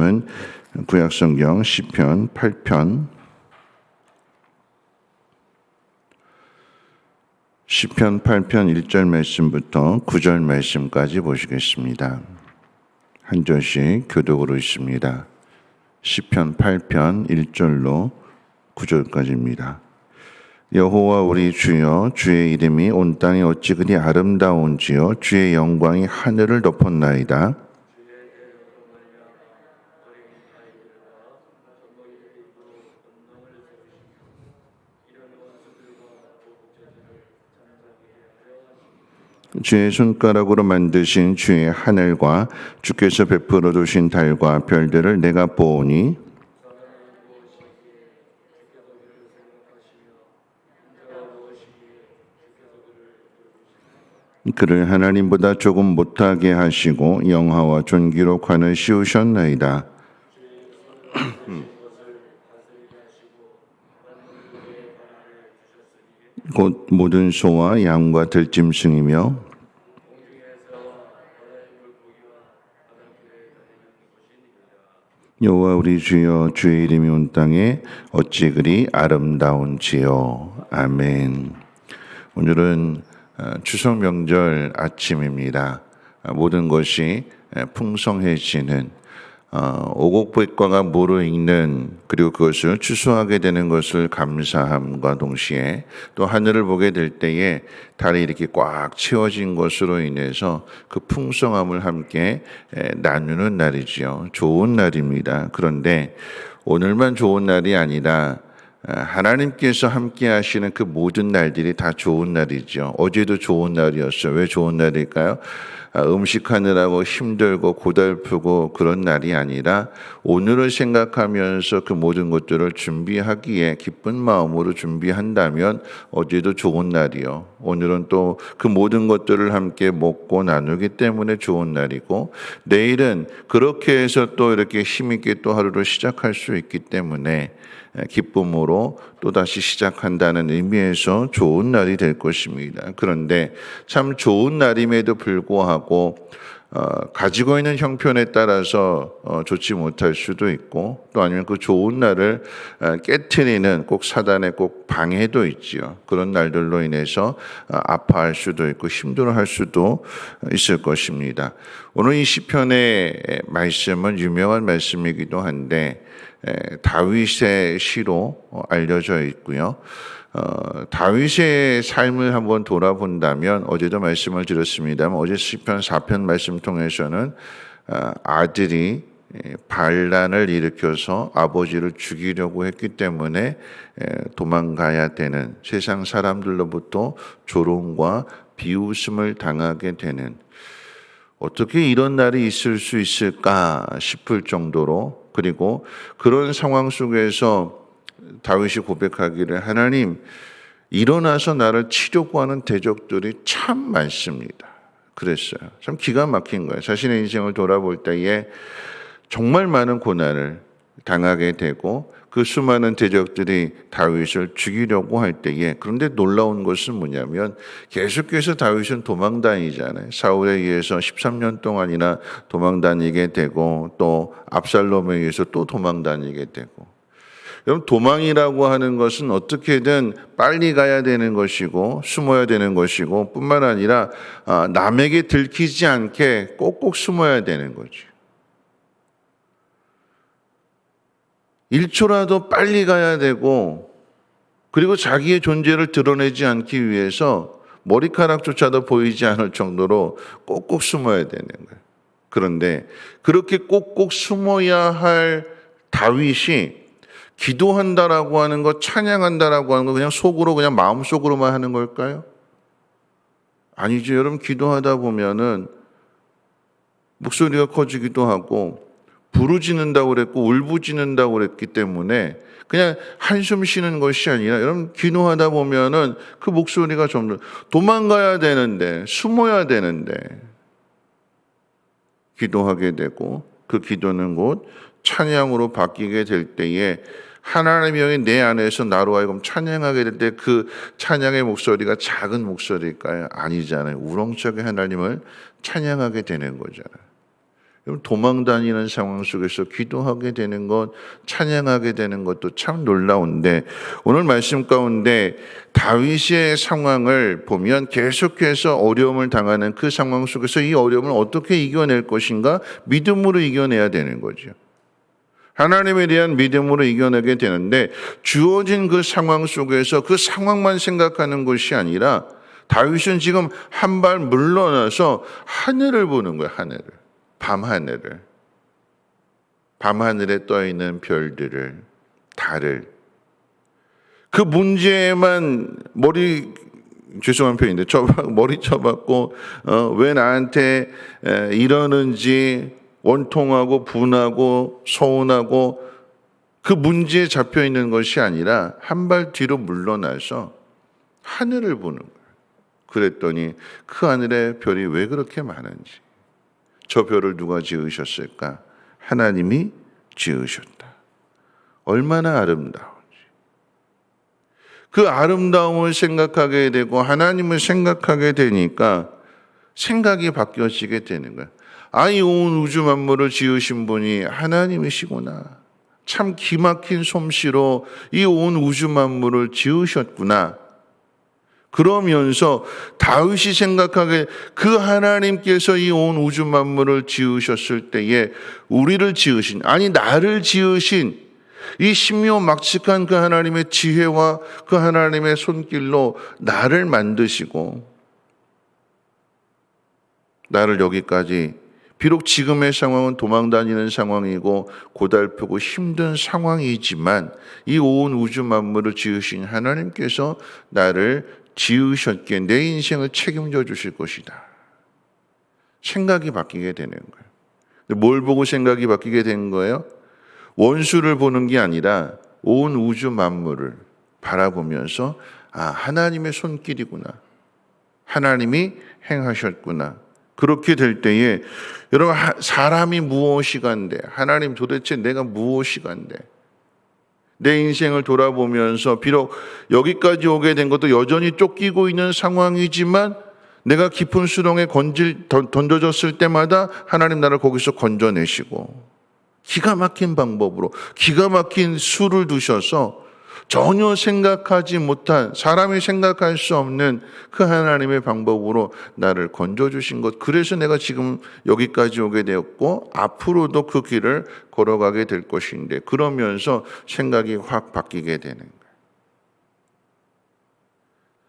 말씀은 구약성경 시편 8편 1절 말씀부터 9절 말씀까지 보시겠습니다. 한 절씩 교독으로 있습니다. 시편 8편 1절로 9절까지입니다. 여호와 우리 주여, 주의 이름이 온 땅에 어찌 그리 아름다운지요. 주의 영광이 하늘을 덮었나이다. 주의 손가락으로 만드신 주의 하늘과 주께서 베풀어 두신 달과 별들을 내가 보오니 그를 하나님보다 조금 못하게 하시고 영화와 존귀로 관을 씌우셨나이다. 곧 모든 소와 양과 들짐승이며 여호와 우리 주여, 주의 이름이 온 땅에 어찌 그리 아름다운지요. 아멘. 오늘은 추석 명절 아침입니다. 모든 것이 풍성해지는 오곡백과가 무르익는, 그리고 그것을 추수하게 되는 것을 감사함과 동시에 또 하늘을 보게 될 때에 달이 이렇게 꽉 채워진 것으로 인해서 그 풍성함을 함께 나누는 날이지요. 좋은 날입니다. 그런데 오늘만 좋은 날이 아니라 하나님께서 함께 하시는 그 모든 날들이 다 좋은 날이죠. 어제도 좋은 날이었어요. 왜 좋은 날일까요? 음식하느라고 힘들고 고달프고 그런 날이 아니라 오늘을 생각하면서 그 모든 것들을 준비하기에 기쁜 마음으로 준비한다면 어제도 좋은 날이요. 오늘은 또 그 모든 것들을 함께 먹고 나누기 때문에 좋은 날이고, 내일은 그렇게 해서 또 이렇게 힘있게 또 하루를 시작할 수 있기 때문에 기쁨으로 또다시 시작한다는 의미에서 좋은 날이 될 것입니다. 그런데 참 좋은 날임에도 불구하고 가지고 있는 형편에 따라서 좋지 못할 수도 있고, 또 아니면 그 좋은 날을 깨트리는 꼭 사단의 꼭 방해도 있지요. 그런 날들로 인해서 아파할 수도 있고 힘들어할 수도 있을 것입니다. 오늘 이 시편의 말씀은 유명한 말씀이기도 한데 다윗의 시로 알려져 있고요. 다윗의 삶을 한번 돌아본다면, 어제도 말씀을 드렸습니다만 어제 시편 4편 말씀 통해서는 아들이 반란을 일으켜서 아버지를 죽이려고 했기 때문에 도망가야 되는, 세상 사람들로부터 조롱과 비웃음을 당하게 되는, 어떻게 이런 날이 있을 수 있을까 싶을 정도로, 그리고 그런 상황 속에서 다윗이 고백하기를, 하나님, 일어나서 나를 치려고 하는 대적들이 참 많습니다. 그랬어요. 참 기가 막힌 거예요. 자신의 인생을 돌아볼 때에 정말 많은 고난을 당하게 되고 그 수많은 대적들이 다윗을 죽이려고 할 때에, 그런데 놀라운 것은 뭐냐면 계속해서 다윗은 도망다니잖아요. 사울에 의해서 13년 동안이나 도망다니게 되고, 또 압살롬에 의해서 또 도망다니게 되고. 여러분, 도망이라고 하는 것은 어떻게든 빨리 가야 되는 것이고 숨어야 되는 것이고, 뿐만 아니라 남에게 들키지 않게 꼭꼭 숨어야 되는 거죠. 1초라도 빨리 가야 되고, 그리고 자기의 존재를 드러내지 않기 위해서 머리카락조차도 보이지 않을 정도로 꼭꼭 숨어야 되는 거예요. 그런데 그렇게 꼭꼭 숨어야 할 다윗이 기도한다라고 하는 것, 찬양한다라고 하는 것, 그냥 속으로, 그냥 마음속으로만 하는 걸까요? 아니죠. 여러분, 기도하다 보면은 목소리가 커지기도 하고 부르짖는다고 그랬고 울부짖는다고 그랬기 때문에 그냥 한숨 쉬는 것이 아니라, 여러분, 기도하다 보면은 그 목소리가 점점 도망가야 되는데, 숨어야 되는데 기도하게 되고, 그 기도는 곧 찬양으로 바뀌게 될 때에 하나님의 영이 내 안에서 나로 하여금 찬양하게 될 때 그 찬양의 목소리가 작은 목소리일까요? 아니잖아요. 우렁차게 하나님을 찬양하게 되는 거잖아요. 도망 다니는 상황 속에서 기도하게 되는 것, 찬양하게 되는 것도 참 놀라운데, 오늘 말씀 가운데 다윗의 상황을 보면 계속해서 어려움을 당하는 그 상황 속에서 이 어려움을 어떻게 이겨낼 것인가? 믿음으로 이겨내야 되는 거죠. 하나님에 대한 믿음으로 이겨내게 되는데, 주어진 그 상황 속에서 그 상황만 생각하는 것이 아니라 다윗은 지금 한 발 물러나서 하늘을 보는 거예요. 하늘을. 밤하늘을. 밤하늘에 떠 있는 별들을, 달을. 그 문제에만 죄송한 표현인데 머리 쳐박고 왜 나한테 이러는지 원통하고 분하고 서운하고 그 문제에 잡혀 있는 것이 아니라 한 발 뒤로 물러나서 하늘을 보는 거예요. 그랬더니 그 하늘에 별이 왜 그렇게 많은지, 저 별을 누가 지으셨을까? 하나님이 지으셨다. 얼마나 아름다운지. 그 아름다움을 생각하게 되고 하나님을 생각하게 되니까 생각이 바뀌어지게 되는 거예요. 이 온 우주 만물을 지으신 분이 하나님이시구나. 참 기막힌 솜씨로 이 온 우주 만물을 지으셨구나. 그러면서 다윗이 생각하게 그 하나님께서 이 온 우주 만물을 지으셨을 때에 우리를 지으신, 나를 지으신 이 신묘막측한 그 하나님의 지혜와 그 하나님의 손길로 나를 만드시고 나를 여기까지, 비록 지금의 상황은 도망다니는 상황이고 고달프고 힘든 상황이지만 이 온 우주 만물을 지으신 하나님께서 나를 지으셨기에 내 인생을 책임져 주실 것이다. 생각이 바뀌게 되는 거예요. 뭘 보고 생각이 바뀌게 된 거예요? 원수를 보는 게 아니라 온 우주 만물을 바라보면서 하나님의 손길이구나. 하나님이 행하셨구나. 그렇게 될 때에 여러분, 사람이 무엇이간데, 하나님 도대체 내가 무엇이간데, 내 인생을 돌아보면서 비록 여기까지 오게 된 것도 여전히 쫓기고 있는 상황이지만 내가 깊은 수렁에 던져졌을 때마다 하나님 나를 거기서 건져내시고 기가 막힌 방법으로 기가 막힌 수를 두셔서 전혀 생각하지 못한, 사람이 생각할 수 없는 그 하나님의 방법으로 나를 건져주신 것, 그래서 내가 지금 여기까지 오게 되었고 앞으로도 그 길을 걸어가게 될 것인데, 그러면서 생각이 확 바뀌게 되는 거예요.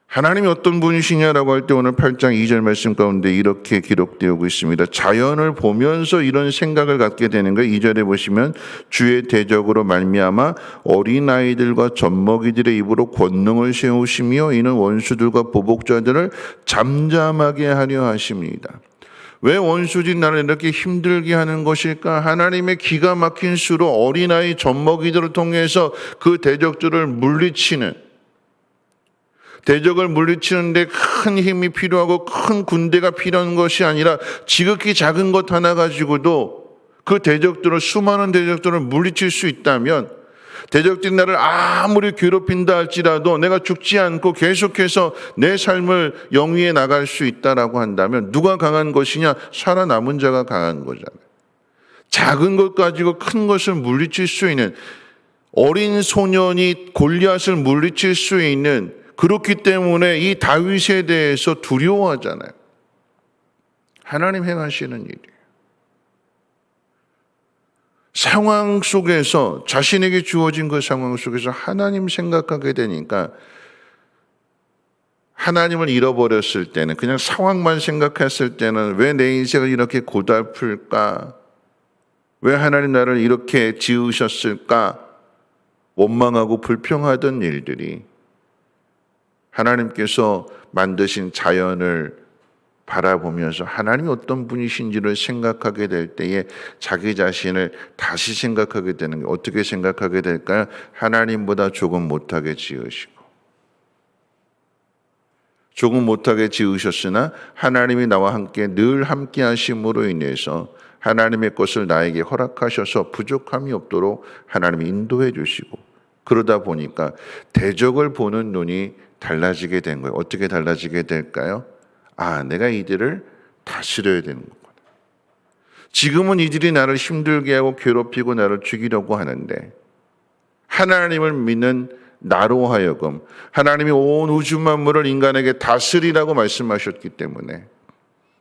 하나님이 어떤 분이시냐라고 할 때 오늘 8장 2절 말씀 가운데 이렇게 기록되어 있습니다. 자연을 보면서 이런 생각을 갖게 되는 거예요. 2절에 보시면 주의 대적으로 말미암아 어린아이들과 젖먹이들의 입으로 권능을 세우시며 이는 원수들과 보복자들을 잠잠하게 하려 하십니다. 왜 원수진 나를 이렇게 힘들게 하는 것일까? 하나님의 기가 막힌 수로 어린아이 젖먹이들을 통해서 그 대적들을 물리치는, 대적을 물리치는데 큰 힘이 필요하고 큰 군대가 필요한 것이 아니라 지극히 작은 것 하나 가지고도 그 대적들을, 수많은 대적들을 물리칠 수 있다면, 대적들이 나를 아무리 괴롭힌다 할지라도 내가 죽지 않고 계속해서 내 삶을 영위해 나갈 수 있다라고 한다면 누가 강한 것이냐? 살아남은 자가 강한 거잖아요. 작은 것 가지고 큰 것을 물리칠 수 있는, 어린 소년이 골리앗을 물리칠 수 있는, 그렇기 때문에 이 다윗에 대해서 두려워하잖아요. 하나님 행하시는 일이에요. 상황 속에서, 자신에게 주어진 그 상황 속에서 하나님 생각하게 되니까, 하나님을 잃어버렸을 때는, 그냥 상황만 생각했을 때는 왜 내 인생을 이렇게 고달플까? 왜 하나님 나를 이렇게 지으셨을까? 원망하고 불평하던 일들이 하나님께서 만드신 자연을 바라보면서 하나님이 어떤 분이신지를 생각하게 될 때에 자기 자신을 다시 생각하게 되는 게, 어떻게 생각하게 될까요? 하나님보다 조금 못하게 지으시고, 조금 못하게 지으셨으나 하나님이 나와 함께 늘 함께 하심으로 인해서 하나님의 것을 나에게 허락하셔서 부족함이 없도록 하나님이 인도해 주시고, 그러다 보니까 대적을 보는 눈이 달라지게 된 거예요. 어떻게 달라지게 될까요? 내가 이들을 다스려야 되는 거구나. 지금은 이들이 나를 힘들게 하고 괴롭히고 나를 죽이려고 하는데 하나님을 믿는 나로 하여금 하나님이 온 우주 만물을 인간에게 다스리라고 말씀하셨기 때문에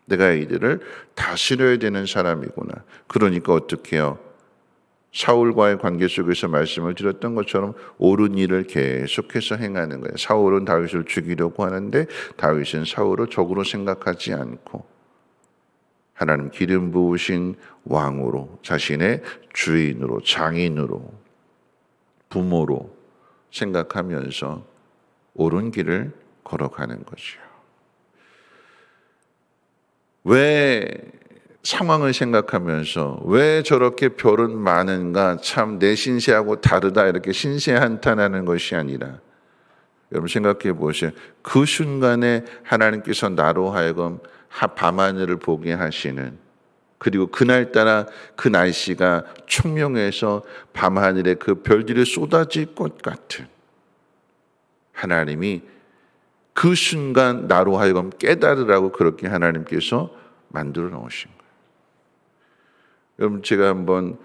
내가 이들을 다스려야 되는 사람이구나. 그러니까 어떻게 해요? 사울과의 관계 속에서 말씀을 드렸던 것처럼 옳은 일을 계속해서 행하는 거예요. 사울은 다윗을 죽이려고 하는데 다윗은 사울을 적으로 생각하지 않고 하나님 기름 부으신 왕으로, 자신의 주인으로, 장인으로, 부모로 생각하면서 옳은 길을 걸어가는 거죠. 왜 상황을 생각하면서 왜 저렇게 별은 많은가, 참 내 신세하고 다르다 이렇게 신세 한탄하는 것이 아니라 여러분 생각해 보세요. 그 순간에 하나님께서 나로 하여금 밤하늘을 보게 하시는, 그리고 그날따라 그 날씨가 총명해서 밤하늘에 그 별들이 쏟아질 것 같은 하나님이 그 순간 나로 하여금 깨달으라고 그렇게 하나님께서 만들어 놓으신 거예요. 여러분 제가 한번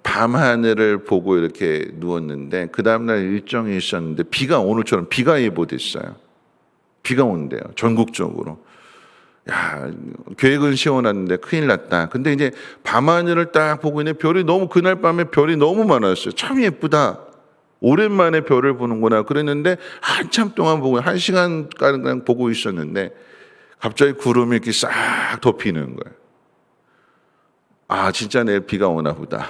밤하늘을 보고 이렇게 누웠는데 그 다음날 일정이 있었는데 비가 오늘처럼 비가 예보됐어요. 비가 온대요. 전국적으로. 야, 계획은 세워놨는데 큰일 났다. 근데 이제 밤하늘을 딱 보고 있는데 별이 너무, 그날 밤에 별이 너무 많았어요. 참 예쁘다. 오랜만에 별을 보는구나. 그랬는데 한참 동안 보고, 1시간가량 보고 있었는데 갑자기 구름이 이렇게 싹 덮이는 거예요. 아, 진짜 내일 비가 오나 보다.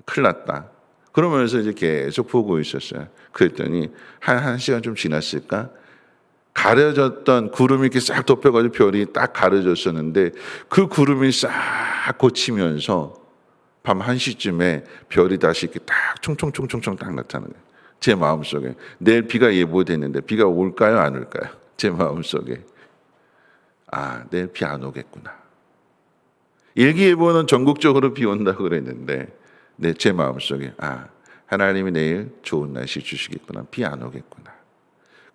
큰일 났다. 그러면서 이제 계속 보고 있었어요. 그랬더니 한 시간 좀 지났을까? 가려졌던 구름이 이렇게 싹 덮여가지고 별이 딱 가려졌었는데 그 구름이 싹 걷히면서 밤 1시쯤에 별이 다시 이렇게 딱 총총총총총 딱 나타나는 거예요. 제 마음속에 내일 비가 예보됐는데 비가 올까요 안 올까요? 제 마음속에 아, 내일 비 안 오겠구나. 일기예보는 전국적으로 비 온다고 그랬는데 제 마음속에 아, 하나님이 내일 좋은 날씨 주시겠구나. 비 안 오겠구나.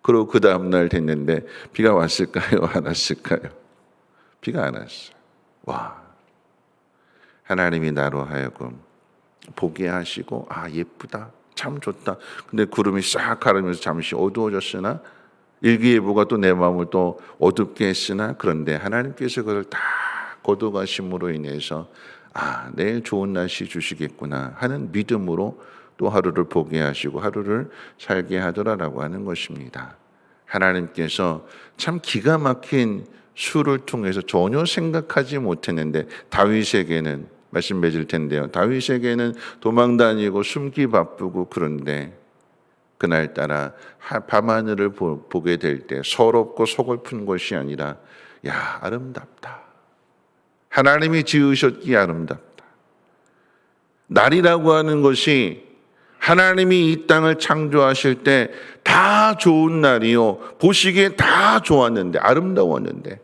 그리고 그 다음날 됐는데 비가 왔을까요? 안 왔을까요? 비가 안 왔어요. 와, 하나님이 나로 하여금 보게 하시고 아, 예쁘다. 참 좋다. 근데 구름이 싹 가르면서 잠시 어두워졌으나 일기예보가 또 내 마음을 또 어둡게 했으나 그런데 하나님께서 그걸 다 거둬가심으로 인해서 아, 내일 좋은 날씨 주시겠구나 하는 믿음으로 또 하루를 보게 하시고 하루를 살게 하더라라고 하는 것입니다. 하나님께서 참 기가 막힌 수를 통해서 전혀 생각하지 못했는데 다윗에게는 말씀 맺을 텐데요. 다윗에게는 도망 다니고 숨기 바쁘고 그런데 그날따라 밤하늘을 보게 될 때 서럽고 서글픈 것이 아니라 야, 아름답다. 하나님이 지으셨기에 아름답다. 날이라고 하는 것이 하나님이 이 땅을 창조하실 때 다 좋은 날이요. 보시기에 다 좋았는데, 아름다웠는데,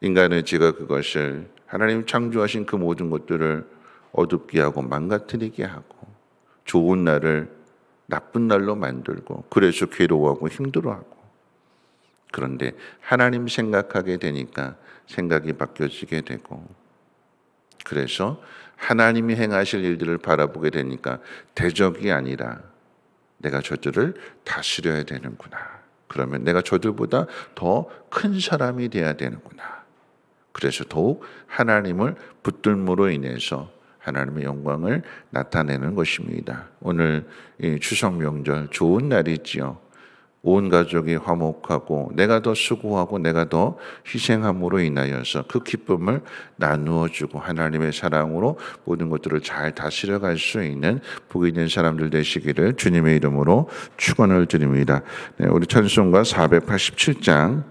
인간의 죄가 그것을 하나님 창조하신 그 모든 것들을 어둡게 하고 망가뜨리게 하고 좋은 날을 나쁜 날로 만들고 그래서 괴로워하고 힘들어하고 그런데 하나님 생각하게 되니까 생각이 바뀌어지게 되고 그래서 하나님이 행하실 일들을 바라보게 되니까 대적이 아니라 내가 저들을 다스려야 되는구나. 그러면 내가 저들보다 더 큰 사람이 돼야 되는구나. 그래서 더욱 하나님을 붙들므로 인해서 하나님의 영광을 나타내는 것입니다. 오늘 이 추석 명절 좋은 날이지요. 온 가족이 화목하고 내가 더 수고하고 내가 더 희생함으로 인하여서 그 기쁨을 나누어주고 하나님의 사랑으로 모든 것들을 잘 다스려갈 수 있는 복이 있는 사람들 되시기를 주님의 이름으로 축원을 드립니다. 네, 우리 찬송가 487장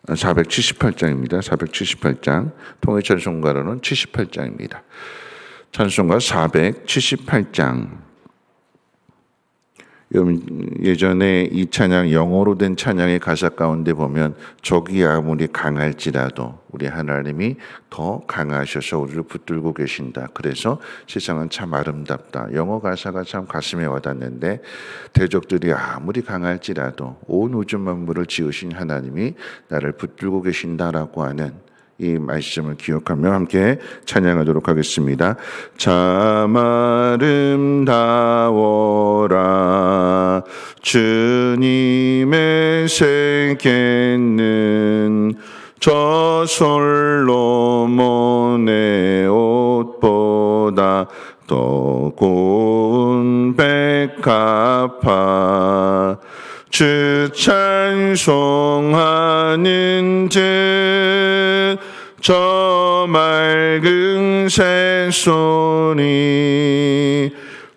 478장입니다. 478장 통일 찬송가로는 78장입니다. 찬송가 478장 예전에 이 찬양 영어로 된 찬양의 가사 가운데 보면 적이 아무리 강할지라도 우리 하나님이 더 강하셔서 우리를 붙들고 계신다. 그래서 세상은 참 아름답다. 영어 가사가 참 가슴에 와닿는데, 대적들이 아무리 강할지라도 온 우주 만물을 지으신 하나님이 나를 붙들고 계신다라고 하는 이 말씀을 기억하며 함께 찬양하도록 하겠습니다. 참 아름다워라 주님의 세계는 저 솔로몬의 옷보다 더 고운 백합화 주 찬송하는 저 맑은 새소리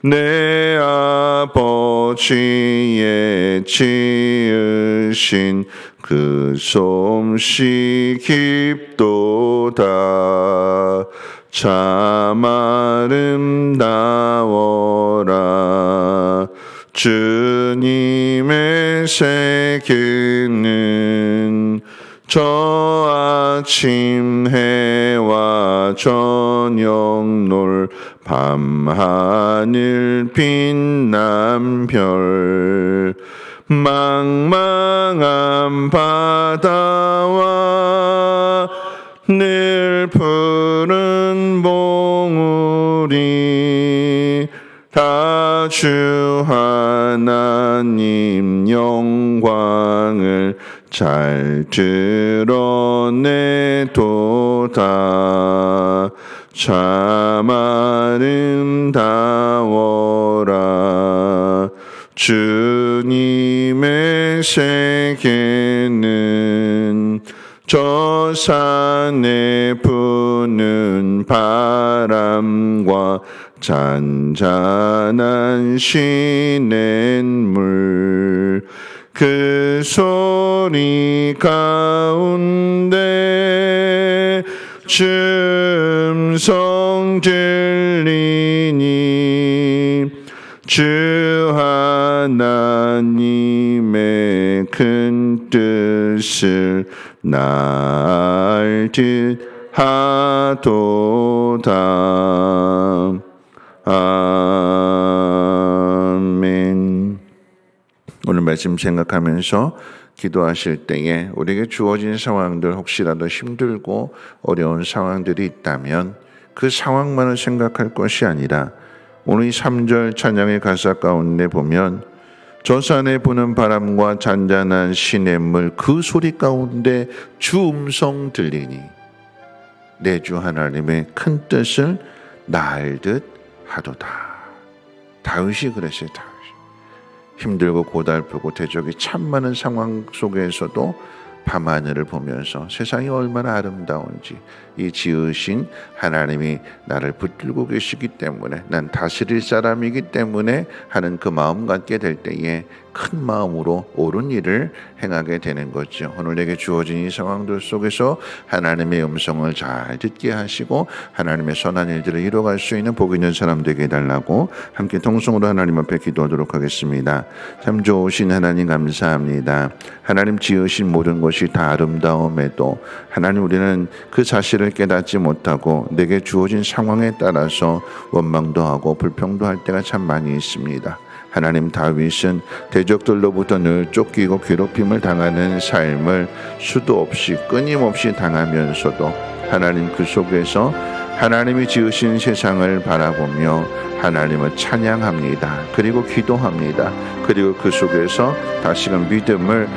내 아버지의 지으신 그 솜씨 깊도다. 참 아름다워라 주님의 세계는 저 아침 해와 저녁 놀 밤하늘 빛난 별 망망한 바다와 늘 푸른 봉우리 다 주 하나님 영광을 잘 드러내도다. 참 아름다워라 주님의 세계는 저 산에 부는 바람과 잔잔한 시냇물 그 소리 가운데 춤성 들리니 주 하나님의 큰 뜻을 날 뜻하도다. 아멘. 오늘 말씀 생각하면서 기도하실 때에 우리에게 주어진 상황들, 혹시라도 힘들고 어려운 상황들이 있다면 그 상황만을 생각할 것이 아니라 오늘 이 3절 찬양의 가사 가운데 보면 저 산에 부는 바람과 잔잔한 시냇물 그 소리 가운데 주 음성 들리니 내 주 하나님의 큰 뜻을 나알듯 하도다. 다윗이 그랬어요. 다윗이. 힘들고 고달프고 대적이 참 많은 상황 속에서도 밤하늘을 보면서 세상이 얼마나 아름다운지 이 지으신 하나님이 나를 붙들고 계시기 때문에 난 다스릴 사람이기 때문에 하는 그 마음 갖게 될 때에 큰 마음으로 옳은 일을 행하게 되는 거죠. 오늘 내게 주어진 이 상황들 속에서 하나님의 음성을 잘 듣게 하시고 하나님의 선한 일들을 이뤄갈 수 있는 복 있는 사람 되게 해달라고 함께 통성으로 하나님 앞에 기도하도록 하겠습니다. 참 좋으신 하나님 감사합니다. 하나님 지으신 모든 것이 다 아름다움에도 하나님 우리는 그 사실을 깨닫지 못하고 내게 주어진 상황에 따라서 원망도 하고 불평도 할 때가 참 많이 있습니다. 하나님 다윗은 대적들로부터 늘 쫓기고 괴롭힘을 당하는 삶을 수도 없이 끊임없이 당하면서도 하나님 그 속에서 하나님이 지으신 세상을 바라보며 하나님을 찬양합니다. 그리고 기도합니다. 그리고 그 속에서 다시금 믿음을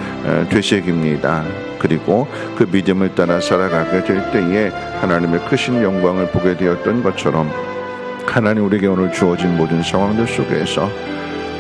되새깁니다. 그리고 그 믿음을 따라 살아가게 될 때에 하나님의 크신 영광을 보게 되었던 것처럼 하나님 우리에게 오늘 주어진 모든 상황들 속에서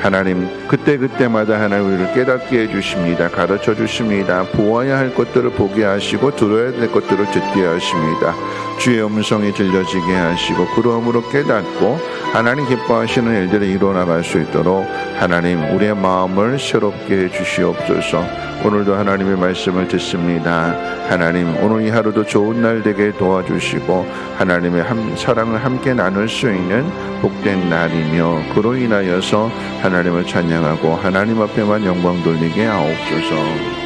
하나님 그때그때마다 하나님 우리를 깨닫게 해주십니다. 가르쳐 주십니다. 보아야 할 것들을 보게 하시고 들어야 될 것들을 듣게 하십니다. 주의 음성이 들려지게 하시고 그러므로 깨닫고 하나님 기뻐하시는 일들을 이뤄나갈 수 있도록 하나님 우리의 마음을 새롭게 해주시옵소서. 오늘도 하나님의 말씀을 듣습니다. 하나님 오늘 이 하루도 좋은 날 되게 도와주시고 하나님의 사랑을 함께 나눌 수 있는 복된 날이며 그로 인하여서 하나님을 찬양하고 하나님 앞에만 영광 돌리게 하옵소서.